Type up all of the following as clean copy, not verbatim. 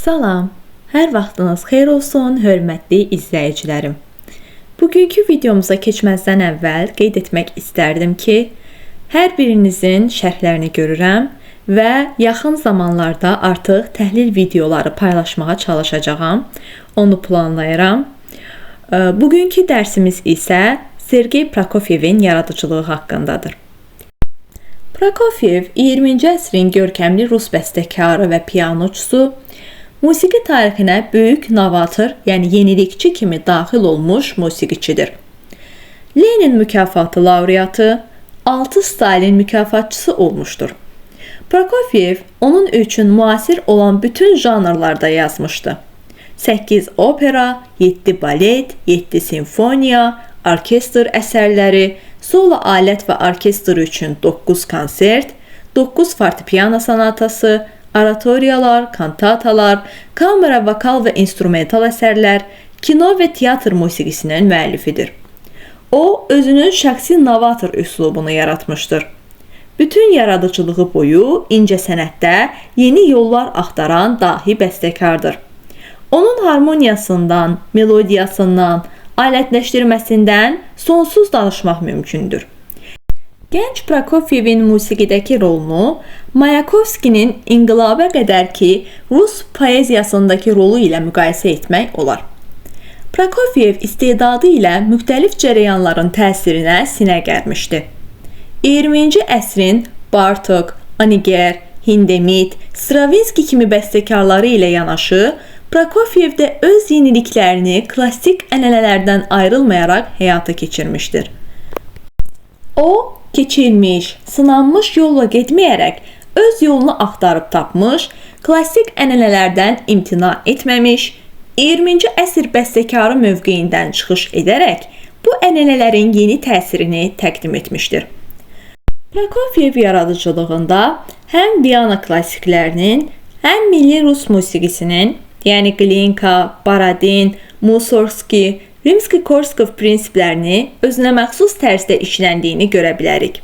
Salam, hər vaxtınız xeyir olsun, hörmətli izləyicilərim. Bugünkü videomuza keçməzdən əvvəl qeyd etmək istərdim ki, hər birinizin şərhlərini görürəm və yaxın zamanlarda artıq təhlil videoları paylaşmağa çalışacağam, onu planlayıram. Bugünkü dərsimiz isə Sergey Prokofievin yaradıcılığı haqqındadır. Prokofiev 20-ci əsrin görkəmli rus bəstəkarı və pianoçusu, musiqi tarixinə böyük novator, yəni yenilikçi kimi daxil olmuş musiqiçidir. Lenin mükafatı laureatı, 6 Stalin mükafatçısı olmuşdur. Prokofiev onun üçün müasir olan bütün janrlarda yazmışdı. 8 opera, 7 balet, 7 simfoniya, orkestr əsərləri, solo alət və orkestr üçün 9 konsert, 9 fortepiano sonatası, oratoriyalar, kantatalar, kamera, vokal və instrumental əsərlər, kino və teatr musiqisinin müəllifidir. O, özünün şəxsi novator üslubunu yaratmışdır. Bütün yaradıcılığı boyu incəsənətdə yeni yollar axtaran dahi bəstəkardır. Onun harmoniyasından, melodiyasından, alətləşdirməsindən sonsuz danışmaq mümkündür. Gənc Prokofievin musiqidəki rolunu Mayakovskinin inqilaba qədər ki Rus poeziyasındakı rolu ilə müqayisə etmək olar. Prokofiev istedadı ilə müxtəlif cərəyanların təsirinə sinə gərmişdi. 20-ci əsrin Bartok, Aniger, Hindemith, Stravinsky kimi bəstəkarları ilə yanaşı, Prokofiev də öz yeniliklərini klassik ənənələrdən ayrılmayaraq həyata keçirmişdir. O, keçilmiş, sınanmış yolla getməyərək öz yolunu axtarıb tapmış, klassik ənənələrdən imtina etməmiş, 20-ci əsr bəstəkarı mövqeyindən çıxış edərək bu ənənələrin yeni təsirini təqdim etmişdir. Prokofiev yaradıcılığında həm Viyana klassiklərinin, həm milli rus musiqisinin, yəni Glinka, Baradin, Mussorgsky, Rimski-Korskov prinsiplərini özünə məxsus tərzdə işləndiyini görə bilərik.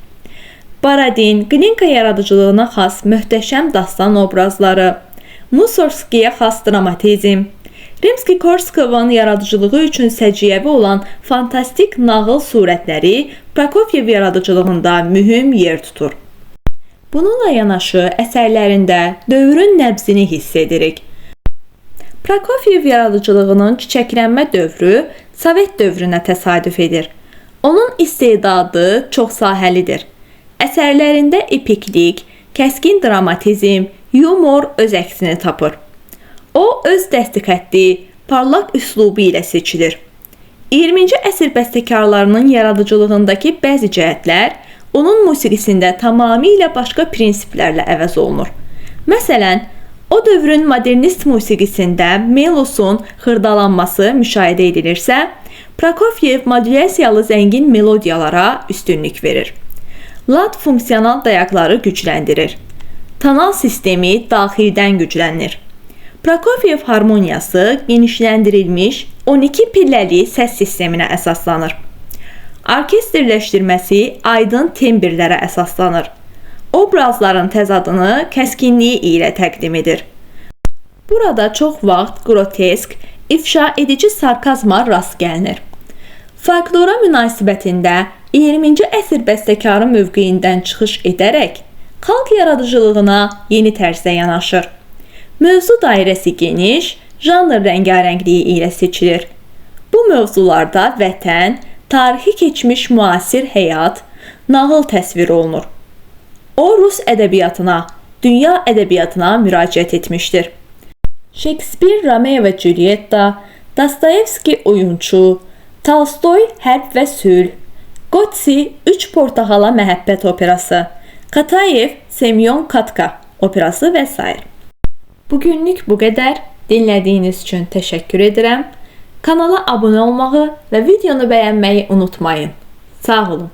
Baradin, Glinka yaradıcılığına xas möhtəşəm dastan obrazları, Mussorgskyyə xas dramatizm, Rimski-Korskovun yaradıcılığı üçün səciyyəvi olan fantastik nağıl surətləri Prokofiev yaradıcılığında mühüm yer tutur. Bununla yanaşı əsərlərində dövrün nəbzini hiss edirik. Prokofiev yaradıcılığının çiçəklənmə dövrü Sovet dövrünə təsadüf edir. Onun istedadı çoxsahəlidir. Əsərlərində epiklik, kəskin dramatizm, yumor öz əksini tapır. O, öz dəstiqətli, parlaq üslubu ilə seçilir. 20-ci əsr bəstəkarlarının yaradıcılığındakı bəzi cəhətlər onun musiqisində tamamilə başqa prinsiplərlə əvəz olunur. Məsələn, o dövrün modernist musiqisində melosun xırdalanması müşahidə edilirsə, Prokofiev modulyasiyalı zəngin melodiyalara üstünlük verir. Lat funksional dayaqları gücləndirir. Tonal sistemi daxildən güclənir. Prokofiev harmoniyası genişləndirilmiş 12 pilləli səs sisteminə əsaslanır. Orkestrləşdirməsi aydın tembrlərə əsaslanır. Obrazların təzadını kəskinliyi ilə təqdim edir. Burada çox vaxt qrotesk, ifşa edici sarkazma rast gəlinir. Folklora münasibətində 20-ci əsr bəstəkarı mövqeyindən çıxış edərək xalq yaradıcılığına yeni tərzdə yanaşır. Mövzu dairəsi geniş, janr rəngarəngliyi ilə seçilir. Bu mövzularda vətən, tarixi keçmiş müasir həyat, nağıl təsvir olunur. O, Rus ədəbiyyatına, dünya ədəbiyyatına müraciət etmişdir. Shakespeare Romeo və Julietta, Dostoyevski Oyunçu, Tolstoy Hərb və Sülh, Gotsi 3 portaxala məhəbbət operası, Katayev Semyon Katka operası və s. Bugünlük bu qədər. Dinlədiyiniz üçün təşəkkür edirəm. Kanala abunə olmağı və videonu bəyənməyi unutmayın. Sağ olun.